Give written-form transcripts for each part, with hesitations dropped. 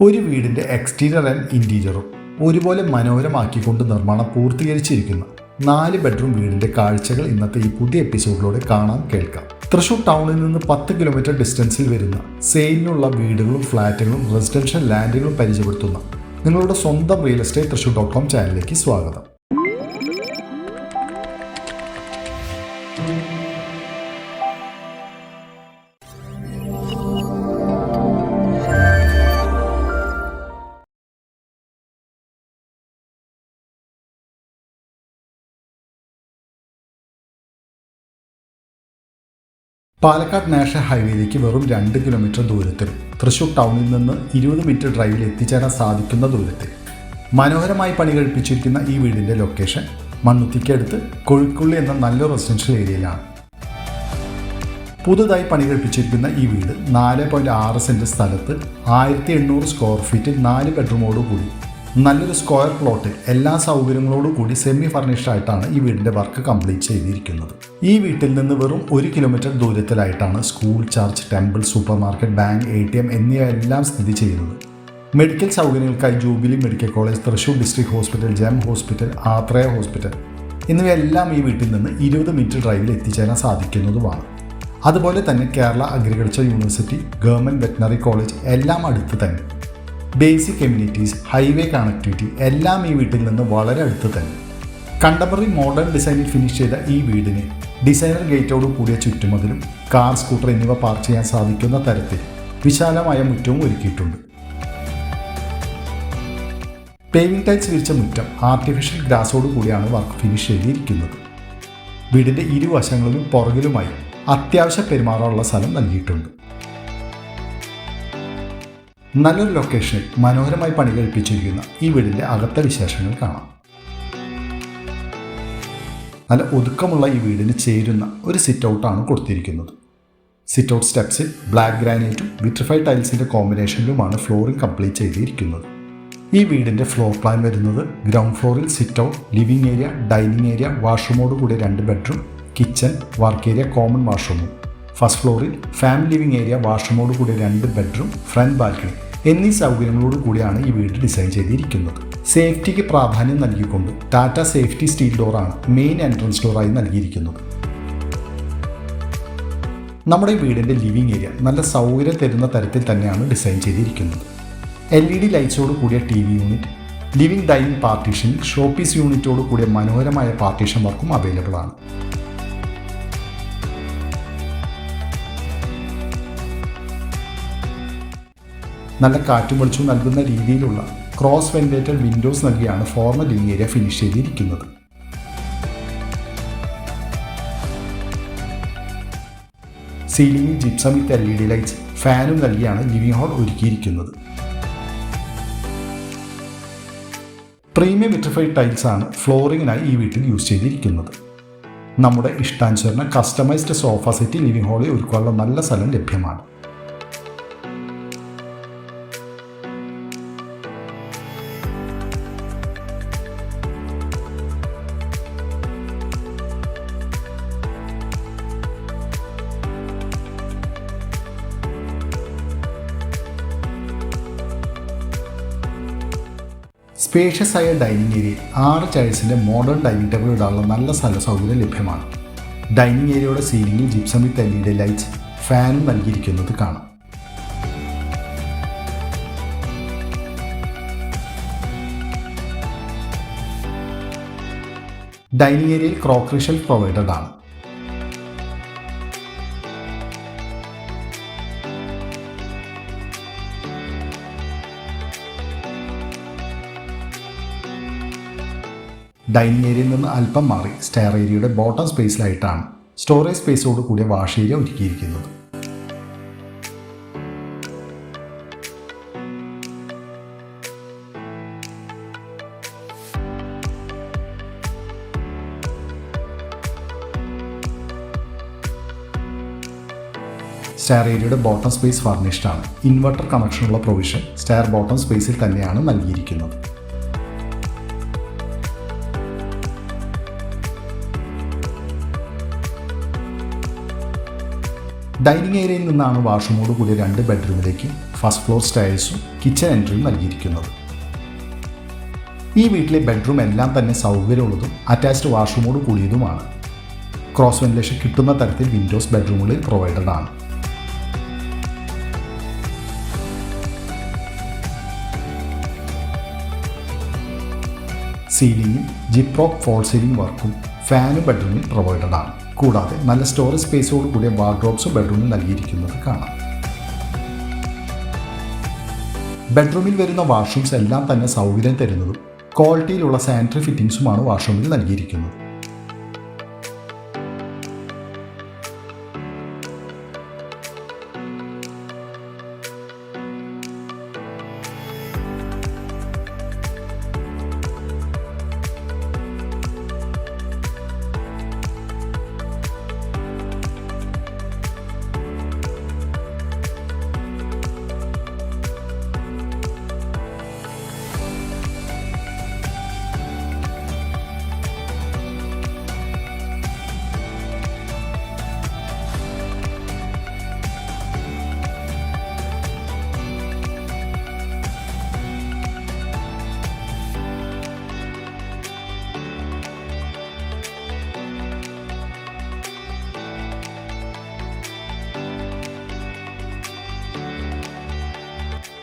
ഒരു വീടിൻ്റെ exterior and ഇൻറ്റീരിയറും ഒരുപോലെ മനോഹരമാക്കിക്കൊണ്ട് നിർമ്മാണം പൂർത്തീകരിച്ചിരിക്കുന്ന 4 ബെഡ്റൂം വീടിൻ്റെ കാഴ്ചകൾ ഇന്നത്തെ ഈ പുതിയ എപ്പിസോഡിലൂടെ കാണാം, കേൾക്കാം. തൃശൂർ ടൗണിൽ നിന്ന് 10 കിലോമീറ്റർ ഡിസ്റ്റൻസിൽ വരുന്ന സെയിലിനുള്ള വീടുകളും ഫ്ലാറ്റുകളും റെസിഡൻഷ്യൽ ലാൻഡുകളും പരിചയപ്പെടുത്തുന്ന നിങ്ങളുടെ സ്വന്തം റിയൽ എസ്റ്റേറ്റ് തൃശൂർ.com ചാനലിലേക്ക് സ്വാഗതം. പാലക്കാട് നാഷണൽ ഹൈവേയിലേക്ക് വെറും 2 കിലോമീറ്റർ ദൂരത്തിൽ തൃശൂർ ടൗണിൽ നിന്ന് 20 മിനിറ്റ് ഡ്രൈവിൽ എത്തിച്ചേരാൻ സാധിക്കുന്ന ദൂരത്തിൽ മനോഹരമായി പണി കഴിപ്പിച്ചിരിക്കുന്ന ഈ വീടിൻ്റെ ലൊക്കേഷൻ മണ്ണുത്തിക്കടുത്ത് കൊഴുക്കുള്ളി എന്ന നല്ലൊരു റെസിഡൻഷ്യൽ ഏരിയയിലാണ്. പുതുതായി പണി കഴിപ്പിച്ചിരിക്കുന്ന ഈ വീട് 4.6 സെൻറ്റ് സ്ഥലത്ത് 1800 സ്ക്വയർ ഫീറ്റിൽ 4 ബെഡ്റൂമോടുകൂടി നല്ലൊരു സ്ക്വയർ പ്ലോട്ടിൽ എല്ലാ സൗകര്യങ്ങളോടും കൂടി സെമി ഫർണിഷ്ഡ് ആയിട്ടാണ് ഈ വീടിൻ്റെ വർക്ക് കംപ്ലീറ്റ് ചെയ്തിരിക്കുന്നത്. ഈ വീട്ടിൽ നിന്ന് വെറും 1 കിലോമീറ്റർ ദൂരത്തിലായിട്ടാണ് school, church, temple, supermarket, bank, ATM എന്നിവയെല്ലാം സ്ഥിതി ചെയ്യുന്നത്. മെഡിക്കൽ സൗകര്യങ്ങൾക്കായി jubilee medical college, Thrissur district hospital, gem hospital, Athreya hospital എന്നിവയെല്ലാം ഈ വീട്ടിൽ നിന്ന് 20 മിനിറ്റ് ഡ്രൈവിൽ എത്തിച്ചേരാൻ സാധിക്കുന്നതുമാണ്. അതുപോലെ തന്നെ Kerala agriculture university, government veterinary college എല്ലാം അടുത്ത് തന്നെ. ബേസിക് എമ്യൂണിറ്റീസ്, ഹൈവേ കണക്ടിവിറ്റി എല്ലാം ഈ വീട്ടിൽ നിന്ന് വളരെ അടുത്ത് തന്നെ. കണ്ടംപററി മോഡേൺ ഡിസൈനിൽ ഫിനിഷ് ചെയ്ത ഈ വീടിന് ഡിസൈനർ ഗേറ്റോട് കൂടിയ ചുറ്റുമതിലും കാർ, സ്കൂട്ടർ എന്നിവ പാർക്ക് ചെയ്യാൻ സാധിക്കുന്ന തരത്തിൽ വിശാലമായ മുറ്റവും ഒരുക്കിയിട്ടുണ്ട്. പേവിംഗ് ടൈൽസ് വിരിച്ച മുറ്റം ആർട്ടിഫിഷ്യൽ ഗ്രാസോട് കൂടിയാണ് വർക്ക് ഫിനിഷ് ചെയ്തിരിക്കുന്നത്. വീടിൻ്റെ ഇരുവശങ്ങളിലും പുറകിലുമായി അത്യാവശ്യം പെരുമാറാനുള്ള സ്ഥലം നൽകിയിട്ടുണ്ട്. നല്ലൊരു ലൊക്കേഷനിൽ മനോഹരമായി പണി കഴിപ്പിച്ചിരിക്കുന്ന ഈ വീടിൻ്റെ അകത്തെ വിശേഷങ്ങൾ കാണാം. നല്ല ഒതുക്കമുള്ള ഈ വീടിന് ചേരുന്ന ഒരു സിറ്റ് ഔട്ടാണ് കൊടുത്തിരിക്കുന്നത്. സിറ്റ് ഔട്ട് സ്റ്റെപ്സിൽ ബ്ലാക്ക് ഗ്രാനൈറ്റും വിട്രിഫൈഡ് ടൈൽസിൻ്റെ കോമ്പിനേഷനിലുമാണ് ഫ്ലോറിംഗ് കംപ്ലീറ്റ് ചെയ്തിരിക്കുന്നത്. ഈ വീടിൻ്റെ ഫ്ലോർ പ്ലാൻ വരുന്നത് ഗ്രൗണ്ട് ഫ്ലോറിൽ sit out, living area, dining area, വാഷ്റൂമോട് കൂടിയ 2 bedroom, kitchen, work area, common വാഷ്റൂമും. ഫസ്റ്റ് ഫ്ലോറിൽ ഫാമിലി ലിവിംഗ് ഏരിയ, വാഷ്റൂമോട് കൂടിയ 2 ബെഡ്റൂം, ഫ്രണ്ട് ബാൽക്കണി എന്നീ സൗകര്യങ്ങളോട് കൂടിയാണ് ഈ വീട് ഡിസൈൻ ചെയ്തിരിക്കുന്നത്. സേഫ്റ്റിക്ക് പ്രാധാന്യം നൽകിക്കൊണ്ട് ടാറ്റ സേഫ്റ്റി സ്റ്റീൽ ഡോറാണ് മെയിൻ എൻട്രൻസ് ഡോറായി നൽകിയിരിക്കുന്നത്. നമ്മുടെ ഈ വീടിൻ്റെ ലിവിംഗ് ഏരിയ നല്ല സൗകര്യം തരുന്ന തരത്തിൽ തന്നെയാണ് ഡിസൈൻ ചെയ്തിരിക്കുന്നത്. LED ലൈറ്റ്സോട് കൂടിയ TV യൂണിറ്റ്, ലിവിംഗ് ഡൈനിങ് പാർട്ടീഷനിൽ ഷോപ്പീസ് യൂണിറ്റോട് കൂടിയ മനോഹരമായ പാർട്ടീഷൻ വർക്കും അവൈലബിൾ ആണ്. നല്ല കാറ്റും വെളിച്ചവും നൽകുന്ന രീതിയിലുള്ള ക്രോസ് വെന്റിലേറ്റഡ് വിൻഡോസ് നൽകിയാണ് ഫോർമൽ ലിവിംഗ് ഏരിയ ഫിനിഷ് ചെയ്തിരിക്കുന്നത്. സീലിംഗിൽ ജിപ്സം വിത്ത് LED ലൈറ്റ്സ്, ഫാനും നൽകിയാണ് ലിവിംഗ് ഹാൾ ഒരുക്കിയിരിക്കുന്നത്. പ്രീമിയം വിട്രിഫൈഡ് ടൈൽസ് ആണ് ഫ്ലോറിങ്ങിനായി ഈ വീട്ടിൽ യൂസ് ചെയ്തിരിക്കുന്നത്. നമ്മുടെ ഇഷ്ടാനുസരണം കസ്റ്റമൈസ്ഡ് സോഫ സെറ്റ് ലിവിംഗ് ഹാളിൽ ഒരുക്കാനുള്ള നല്ല സ്ഥലം ലഭ്യമാണ്. സ്പേഷ്യസ് ആയ ഡൈനിങ് ഏരിയയിൽ 6 ചെയർസിൻ്റെ മോഡേൺ ഡൈനിങ് ടേബിൾ ഇടാനുള്ള നല്ല സ്ഥല സൗകര്യം ലഭ്യമാണ്. ഡൈനിങ് ഏരിയയുടെ സീലിംഗിൽ ജിപ്സം വിത്ത് LED ലൈറ്റ്സ്, ഫാനും നൽകിയിരിക്കുന്നത് കാണാം. ഡൈനിങ് ഏരിയയിൽ ക്രോക്കറി ഷെൽഫ് പ്രൊവൈഡഡ് ആണ്. ഡൈനിങ് ഏരിയയിൽ നിന്ന് അല്പം മാറി സ്റ്റെയർ ഏരിയയുടെ ബോട്ടം സ്പേസിലായിട്ടാണ് സ്റ്റോറേജ് സ്പേസോട് കൂടിയ വാഷ് ഏരിയ ഒരുക്കിയിരിക്കുന്നത്. സ്റ്റെയർ ഏരിയയുടെ ബോട്ടം സ്പേസ് ഫർണിഷ്ഡ് ആണ്. ഇൻവെർട്ടർ കണക്ഷനുള്ള പ്രൊവിഷൻ സ്റ്റെയർ ബോട്ടം സ്പേസിൽ തന്നെയാണ് നൽകിയിരിക്കുന്നത്. ഡൈനിങ് ഏരിയയിൽ നിന്നാണ് വാഷ്റൂമോട് കൂടിയ 2 ബെഡ്റൂമിലേക്ക് ഫസ്റ്റ് ഫ്ലോർ സ്റ്റെയർസും കിച്ചൺ എൻട്രിയും നൽകിയിരിക്കുന്നത്. ഈ വീട്ടിലെ ബെഡ്റൂം എല്ലാം തന്നെ സൗകര്യമുള്ളതും അറ്റാച്ച്ഡ് വാഷ്റൂമോട് കൂടിയതുമാണ്. ക്രോസ് വെന്റിലേഷൻ കിട്ടുന്ന തരത്തിൽ വിൻഡോസ് ബെഡ്റൂമുകളിൽ പ്രൊവൈഡഡ് ആണ്. സീലിംഗിൽ ജിപ്രോക്ക് ഫോൾ സീലിംഗ് വർക്കും ഫാനും ബെഡ്റൂമിൽ പ്രൊവൈഡഡ് ആണ്. കൂടാതെ നല്ല സ്റ്റോറേജ് സ്പേസോട് കൂടിയ വാർഡ്രോബ്സും ബെഡ്റൂമിൽ നൽകിയിരിക്കുന്നത് കാണാം. ബെഡ്റൂമിൽ വരുന്ന വാഷ്റൂംസ് എല്ലാം തന്നെ സൗകര്യം തരുന്നതും ക്വാളിറ്റിയിലുള്ള സാനിറ്ററി ഫിറ്റിംഗ്സുമാണ് വാഷ്റൂമിൽ നൽകിയിരിക്കുന്നത്.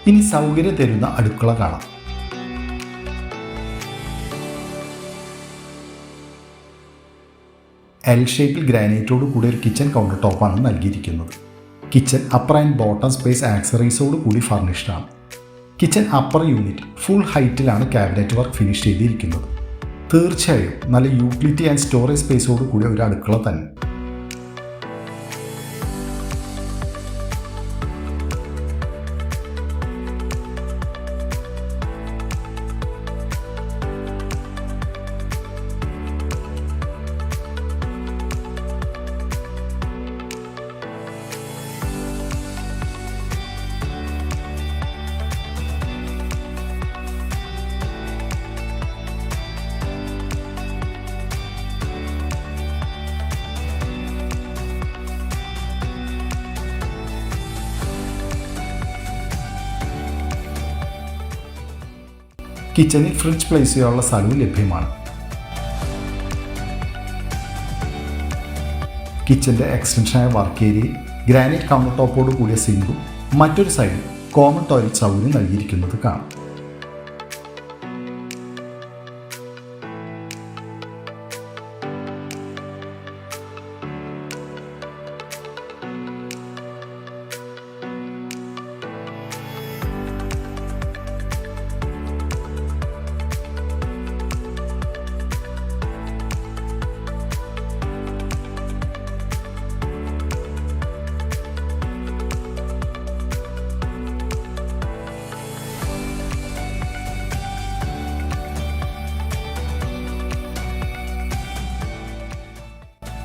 ഇനി സൗകര്യം തരുന്ന അടുക്കള കാണാം. എൽ ഷേപ്പിൽ ഗ്രാനൈറ്റോട് കൂടി ഒരു കിച്ചൺ കൗണ്ടർ ടോപ്പാണ് നൽകിയിരിക്കുന്നത്. Kitchen upper and bottom space ആക്സറീസോട് കൂടി ഫർണിഷ്ഡ് ആണ്. കിച്ചൺ അപ്പർ യൂണിറ്റ് ഫുൾ ഹൈറ്റിലാണ് ക്യാബിനറ്റ് വർക്ക് ഫിനിഷ് ചെയ്തിരിക്കുന്നത്. തീർച്ചയായും നല്ല യൂട്ടിലിറ്റി ആൻഡ് സ്റ്റോറേജ് സ്പേസോട് കൂടിയ ഒരു അടുക്കള തന്നെ. കിച്ചണിൽ ഫ്രിഡ്ജ് പ്ലേസ് ചെയ്യാനുള്ള സ്ഥലവും ലഭ്യമാണ്. കിച്ചൻ്റെ എക്സ്റ്റൻഷനായ വർക്ക് ഏരിയയിൽ ഗ്രാനൈറ്റ് കൗണ്ടർ ടോപ്പോട് കൂടിയ സിങ്കും മറ്റൊരു സൈഡിൽ കോമൺ ടോയ്ലറ്റ് സൗകര്യം നൽകിയിരിക്കുന്നത് കാണാം.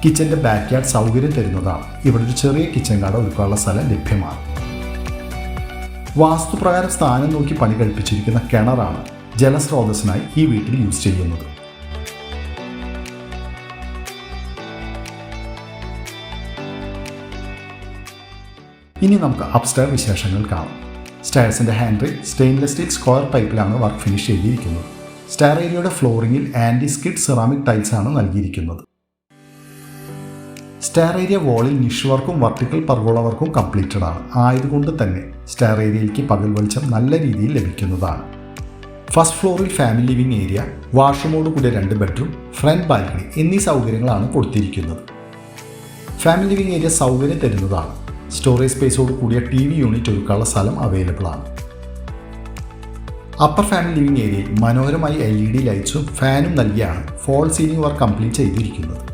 കിച്ചൻ്റെ ബാക്ക് യാർഡ് സൗകര്യം തരുന്നതാണ്. ഇവിടെ ഒരു ചെറിയ കിച്ചൺ ഗാർഡ് ഒരുക്കാനുള്ള സ്ഥലം ലഭ്യമാണ്. വാസ്തുപ്രകാരം സ്ഥാനം നോക്കി പണി കഴിപ്പിച്ചിരിക്കുന്ന കിണറാണ് ജലസ്രോതസ്സിനായി ഈ വീട്ടിൽ യൂസ് ചെയ്യുന്നത്. ഇനി നമുക്ക് അപ്സ്റ്റെയർ വിശേഷങ്ങൾ കാണാം. സ്റ്റെയർസിൻ്റെ ഹാൻഡിൽ സ്റ്റെയിൻലെസ് സ്റ്റീൽ സ്ക്വയർ പൈപ്പിലാണ് വർക്ക് ഫിനിഷ് ചെയ്തിരിക്കുന്നത്. സ്റ്റെയർ ഏരിയയുടെ ഫ്ലോറിംഗിൽ ആൻറ്റി സ്കിഡ് സെറാമിക് ടൈൽസാണ് നൽകിയിരിക്കുന്നത്. സ്റ്റെയർ ഏരിയ വാളിൽ നിഷ് വർക്കും വർട്ടിക്കൽ പർഗോള വർക്കും കംപ്ലീറ്റഡ് ആണ്. ആയതുകൊണ്ട് തന്നെ സ്റ്റെയർ ഏരിയയിലേക്ക് പകൽ വെളിച്ചം നല്ല രീതിയിൽ ലഭിക്കുന്നതാണ്. ഫസ്റ്റ് ഫ്ലോറിൽ ഫാമിലി ലിവിംഗ് ഏരിയ, വാഷ്റൂമോട് കൂടിയ 2 ബെഡ്റൂം, ഫ്രണ്ട് ബാൽക്കണി എന്നീ സൗകര്യങ്ങളാണ് കൊടുത്തിരിക്കുന്നത്. ഫാമിലി ലിവിംഗ് ഏരിയ സൗകര്യം തരുന്നതാണ്. സ്റ്റോറേജ് സ്പേസോട് കൂടിയ TV യൂണിറ്റ് ഒരുക്കാനുള്ള സ്ഥലം അവൈലബിൾ ആണ്. അപ്പർ ഫാമിലി ലിവിംഗ് ഏരിയയിൽ മനോഹരമായി LED ലൈറ്റ്സും ഫാനും നൽകിയാണ് ഫോൾ സീലിംഗ് വർക്ക് കംപ്ലീറ്റ് ചെയ്തിരിക്കുന്നത്.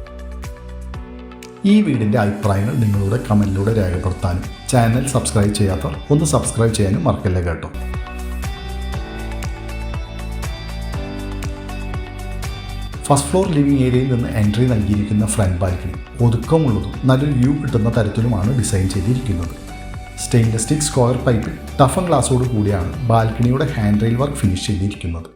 ഈ വീടിൻ്റെ അഭിപ്രായങ്ങൾ നിങ്ങളുടെ കമൻറ്റിലൂടെ രേഖപ്പെടുത്താനും ചാനൽ സബ്സ്ക്രൈബ് ചെയ്യാത്തവർ ഒന്ന് സബ്സ്ക്രൈബ് ചെയ്യാനും മറക്കല്ലേ കേട്ടോ. ഫസ്റ്റ് ഫ്ലോർ ലിവിംഗ് ഏരിയയിൽ നിന്ന് എൻട്രി നൽകിയിരിക്കുന്ന ഫ്രണ്ട് ബാൽക്കണി ഒതുക്കമുള്ളതും നല്ലൊരു വ്യൂ കിട്ടുന്ന തരത്തിലുമാണ് ഡിസൈൻ ചെയ്തിരിക്കുന്നത്. സ്റ്റെയിൻലെസ് സ്റ്റീൽ സ്ക്വയർ പൈപ്പിൽ ടഫൻ ഗ്ലാസോട് കൂടിയാണ് ബാൽക്കണിയുടെ ഹാൻഡ് റെയിൽ വർക്ക് ഫിനിഷ് ചെയ്തിരിക്കുന്നത്.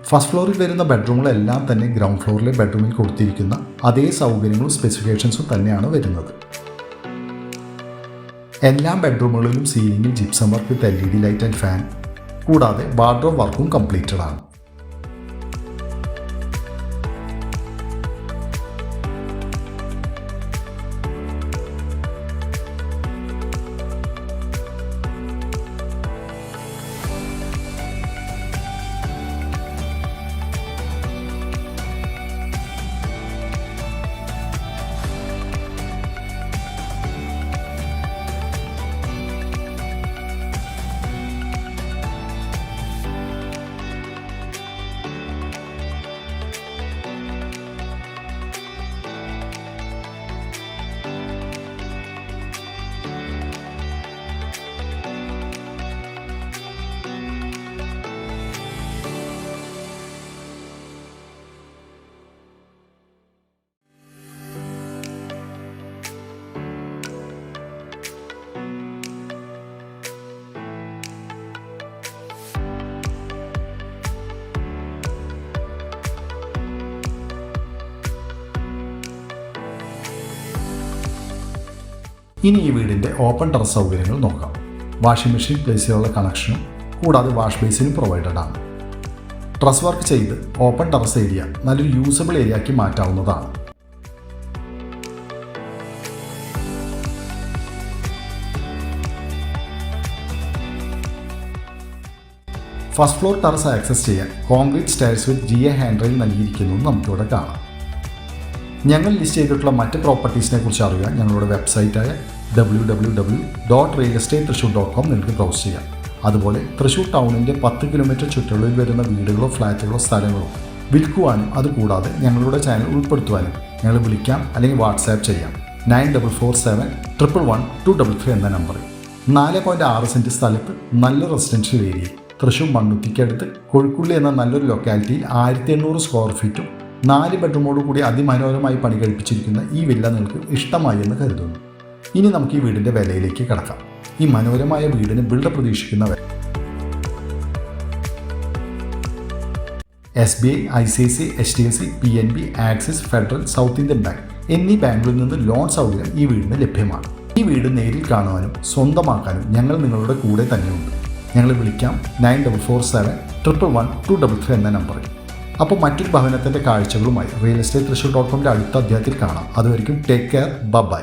ഫസ്റ്റ് ഫ്ലോറിൽ വരുന്ന ബെഡ്റൂമുകളെല്ലാം തന്നെ ഗ്രൗണ്ട് ഫ്ലോറിലെ ബെഡ്റൂമിൽ കൊടുത്തിരിക്കുന്ന അതേ സൗകര്യങ്ങളും സ്പെസിഫിക്കേഷൻസും തന്നെയാണ് വരുന്നത്. എല്ലാ ബെഡ്റൂമുകളിലും സീലിംഗിൽ gypsum work with LED light and fan, കൂടാതെ വാർഡ്രോബ് വർക്കും കംപ്ലീറ്റഡ് ആണ്. ഇനി ഈ വീടിൻ്റെ ഓപ്പൺ ടെറസ് സൗകര്യങ്ങൾ നോക്കാം. വാഷിംഗ് മെഷീൻ പ്ലേസ് ചെയ്യാനുള്ള കണക്ഷനും കൂടാതെ വാഷ് ബേസിനും പ്രൊവൈഡഡ് ആണ്. ടെറസ് വർക്ക് ചെയ്ത് ഓപ്പൺ ടെറസ് ഏരിയ നല്ലൊരു യൂസബിൾ ഏരിയയാക്കി മാറ്റാവുന്നതാണ്. ഫസ്റ്റ് ഫ്ലോർ ടെറസ് ആക്സസ് ചെയ്യാൻ കോൺക്രീറ്റ് സ്റ്റെയർസ് വിത്ത് GA ഹാൻഡ് റെയിൽ നൽകിയിരിക്കുന്നു നമുക്കിവിടെ കാണാം. ഞങ്ങൾ ലിസ്റ്റ് ചെയ്തിട്ടുള്ള മറ്റ് പ്രോപ്പർട്ടീസിനെ കുറിച്ച് അറിയാൻ ഞങ്ങളുടെ വെബ്സൈറ്റായ www.realestatethrissur.com നിങ്ങൾക്ക് ബ്രൗസ് ചെയ്യാം. അതുപോലെ തൃശ്ശൂർ ടൗണിൻ്റെ 10 കിലോമീറ്റർ ചുറ്റളവിൽ വരുന്ന വീടുകളോ ഫ്ലാറ്റുകളോ സ്ഥലങ്ങളോ വിൽക്കുവാനും അതുകൂടാതെ ഞങ്ങളുടെ ചാനൽ ഉൾപ്പെടുത്തുവാനും ഞങ്ങൾ വിളിക്കാം അല്ലെങ്കിൽ വാട്സാപ്പ് ചെയ്യാം 9447111233 എന്ന നമ്പറിൽ. 4.6 സെൻറ്റ് സ്ഥലത്ത് നല്ല റെസിഡൻഷ്യൽ ഏരിയ തൃശ്ശൂർ മണ്ണുത്തിക്കടുത്ത് കൊഴുക്കുള്ളി എന്ന നല്ലൊരു ലൊക്കാലിറ്റിയിൽ 1800 സ്ക്വയർ ഫീറ്റും 4 ബെഡ്റൂമോട് കൂടി അതിമനോഹരമായി പണി കഴിപ്പിച്ചിരിക്കുന്ന ഈ വില്ല നിങ്ങൾക്ക് ഇഷ്ടമായി എന്ന് കരുതുന്നു. ഇനി നമുക്ക് ഈ വീടിൻ്റെ വിലയിലേക്ക് കടക്കാം. ഈ മനോഹരമായ വീടിന് ബിൽഡർ പ്രതീക്ഷിക്കുന്ന വില SBI, ICICI, HDFC, PNB, axis, federal, south Indian bank എന്നീ ബാങ്കുകളിൽ നിന്ന് ലോൺ സൗകര്യം ഈ വീടിന് ലഭ്യമാണ്. ഈ വീട് നേരിൽ കാണുവാനും സ്വന്തമാക്കാനും ഞങ്ങൾ നിങ്ങളുടെ കൂടെ തന്നെയുണ്ട്. ഞങ്ങൾ വിളിക്കാം 9447111233 എന്ന നമ്പറിൽ. അപ്പോൾ മറ്റൊരു ഭവനത്തിൻ്റെ കാഴ്ചകളുമായി realestatethrissur.com അടുത്ത അധ്യായത്തിൽ കാണാം. അതുവരെയും ടേക്ക് കെയർ, ബൈ.